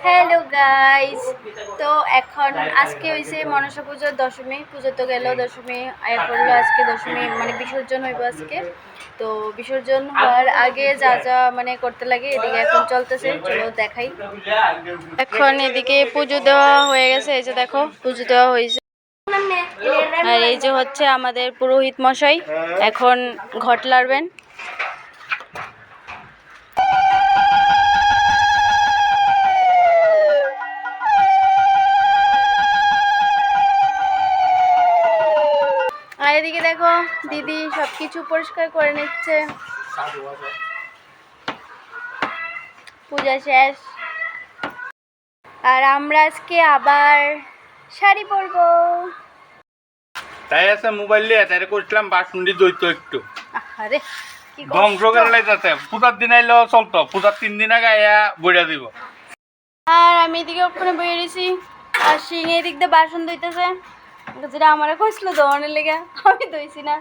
Hello guys, তো এখন আজকে হয়েছে মনসা পুজোর দশমী। পুজো তো গেল, দশমী আয়া করলো, আজকে দশমী মানে বিসর্জন হইব আজকে। তো বিসর্জন হওয়ার আগে যা যা মানে করতে লাগে এদিকে এখন চলতেছে, চলো দেখাই। এখন এদিকে পুজো দেওয়া হয়ে গেছে, এই যে দেখো পুজো দেওয়া হয়েছে। আর এই যে হচ্ছে আমাদের পুরোহিত মশাই, এখন ঘট লাড়বেন। আর এদিকে দেখো দিদি সবকিছু পরিষ্কার করে নিচ্ছে। পূজা শেষ, আর আমরা আজকে আবার শাড়ি পরবো। তাই আছে মোবাইল নিয়ে তাই করছিলাম বাসুন্ডি দইতো একটু আরে কি ধ্বংস করে লাইতাছে। পূজার দিন আইলেও চলতো, পূজার 3 দিন আগে আয়া বইরা দিব। আর আমি এদিকে ওখানে বইয়ে রয়েছি, আর সিং এদিক দিয়ে বাসন ধুইতেছে, যেটা আমার কইছিল দোকানের লেগে, আমি ধুইছি না।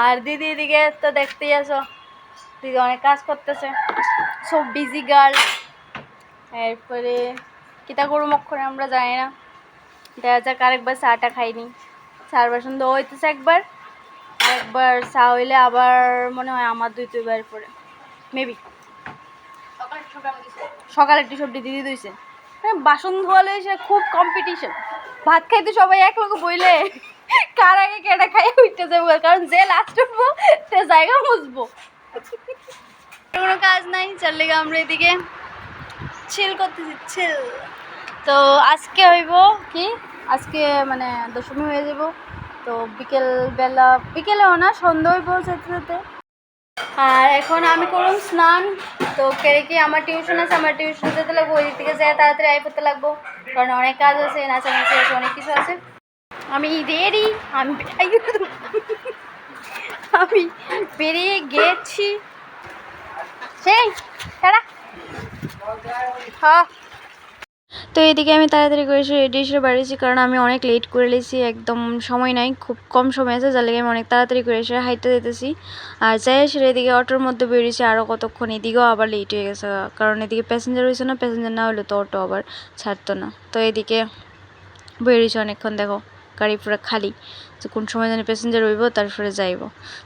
আর দিদি এদিকে তো দেখতেই আছো, দিদি অনেক কাজ করতেছে, সব বিজি গার্ল। এরপরে কিতা করুম অক্ষরে আমরা জানি না, দেখা যাক। আরেকবার চাটা খাইনি, চার বাসন ধোয়া হইতেছে একবার, একবার চা হইলে আবার মনে হয় আমার দুইবার পরে মেবি। সকালে একটু সবজি দিদি ধুইছে, বাসন ধোয়ালে সে খুব কম্পিটিশন। ভাত খাইতে সবাই এক লোক বইলে কার আগে কেটা খাই উঠতে যাবো, কারণ যে লাস্ট উঠবো সে জায়গা মুছবো। কোনো কাজ নাই, চার লেগে আমরা এদিকে চিল করতেছি, চিল। তো আজকে হইব কি, আজকে মানে দশমী হয়ে যাব, তো বিকেলবেলা, বিকেলেও না সন্ধ্যা হইব যেতে যেতে। আর এখন আমি করুন স্নান। তো কেড়ে কি আমার টিউশন আছে, আমার টিউশন যেতে লাগবো, ওই দিক থেকে যাই তাড়াতাড়ি আই করতে লাগবো, কারণ অনেক কাজ আছে, নাচানাচি আছে, অনেক কিছু আছে। আমি রেডি, আমি আমি বেরিয়ে গেছি সেই তারা। হ্যাঁ, তো এদিকে আমি তাড়াতাড়ি করে এসে রেডি এসে বাড়িয়েছি, কারণ আমি অনেক লেট করে লেছি, একদম সময় নাই, খুব কম সময় আছে, যার লেগে আমি অনেক তাড়াতাড়ি করে এসে হাইটে যেতেছি। আর যাই এসে এদিকে অটোর মধ্যে বেরিয়েছি আরও কতক্ষণ, এদিকেও আবার লেট হয়ে গেছে, কারণ এদিকে প্যাসেঞ্জার হয়েছে না, প্যাসেঞ্জার না হলে তো অটো আবার ছাড়তো না। তো এদিকে বেরিয়েছি অনেকক্ষণ, দেখো গাড়ি পুরো খালি, তো কোন সময় জানি প্যাসেঞ্জার হইব তারপরে যাইব।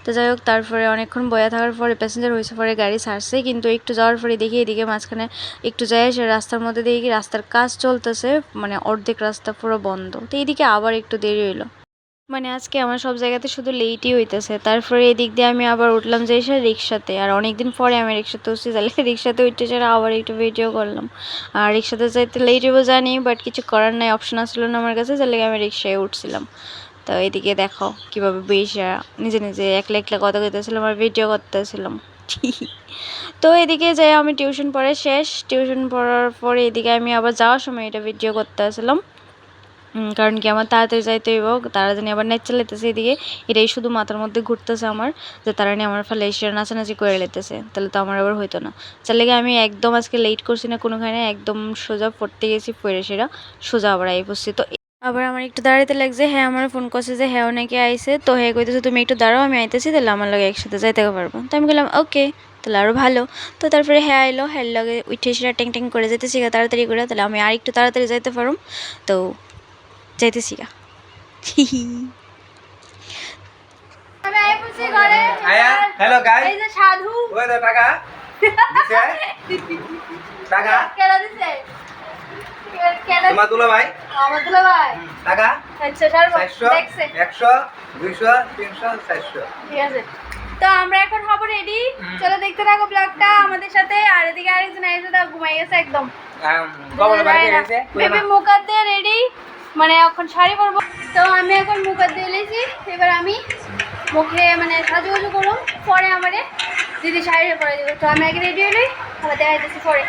তো যাই হোক, তারপরে অনেকক্ষণ বয়া থাকার পরে প্যাসেঞ্জার হয়েছে, পরে গাড়ি ছাড়ছে, কিন্তু একটু যাওয়ার পরে দেখি এদিকে মাঝখানে একটু যাই এসে রাস্তার মধ্যে দেখি রাস্তার কাজ চলতেছে, মানে অর্ধেক রাস্তা পুরো বন্ধ। তো এইদিকে আবার একটু দেরি হইলো, মানে আজকে আমার সব জায়গাতে শুধু লেটই হইতেছে। তারপরে এদিক দিয়ে আমি আবার উঠলাম যে এসে রিক্সাতে, আর অনেকদিন পরে আমি রিক্সাতে উঠছি, তাহলে রিক্সাতে উঠতে ছাড়া আবার একটু ভিডিও করলাম। আর রিক্সাতে যাইতে লেট হইব জানি, বাট কিছু করার নাই, অপশন আসলো না আমার কাছে, তাহলে আমি রিক্সায় উঠছিলাম। তো এদিকে দেখো কীভাবে বেশা নিজে নিজে একলা একলা কথা কইতেছিলাম আর ভিডিও করতেছিলাম। তো এদিকে যাই আমি টিউশন পড়ে শেষ, টিউশন পড়ার পরে এদিকে আমি আবার যাওয়ার সময় এটা ভিডিও করতে আসলাম, কারণ কি আমার তাড়াতাড়ি যাইতে হইব, তারা জানি আবার নেট চালাইতেছে এদিকে, এটাই শুধু মাথার মধ্যে ঘুরতেছে আমার, যে তারা নিয়ে আমার ফলে এসে নাচানাচি করে লেতেছে, তাহলে তো আমার আবার হইতো না। চার লেগে আমি একদম আজকে লেট করছি না কোনোখানে, একদম সোজা পড়তে গেছি, পড়ে সেরা সোজা আবার আই পড়ছি। তো আবার আমার একটু দাঁড়াইতে লাগছে, হ্যাঁ আমার ফোন করছে যে হ্যাঁ অনেকে আইসে, তো হ্যাঁ কইতেছে তুমি একটু দাঁড়াও আমি আইতেছি, তাহলে আমার লগে একসাথে যাইতে পারবো। তো আমি বললাম ওকে, তাহলে আরও ভালো। তো তারপরে হ্যাঁ আইলো, হ্যাঁ লগে উঠে সেটা টেং টেং করে যেতেছি তাড়াতাড়ি করে, তাহলে আমি আর একটু তাড়াতাড়ি যাইতে পারুম। তো যাইতেছি গা। হ্যালো গাইস, এই যে সাধু ওই তো টাকা দিছে, টাকা কেডা দিছে, তোমার দুলা ভাই, আমার দুলা ভাই টাকা আচ্ছা সারবো 400 দেখছে 100 200 300 400। ঠিক আছে, তো আমরা এখন হব রেডি, চলো দেখতে থাকো ব্লগটা আমাদের সাথে। আর এদিকে আরেকজন আইসে, তা ঘুমাই গেছে একদম, কবলে বাড়ি গেছে বেবি মুখ দিয়ে রেডি, মানে এখন শাড়ি পরবো। তো আমি এখন মুখ দিয়ে এলেছি, এবার আমি মুখে মানে সাজুগুজু করুন, পরে আমারে দিদি শাড়িটা পরে দেবো। তো আমি আগে রেডি হইলি, আবার দেখা যাচ্ছে পরে।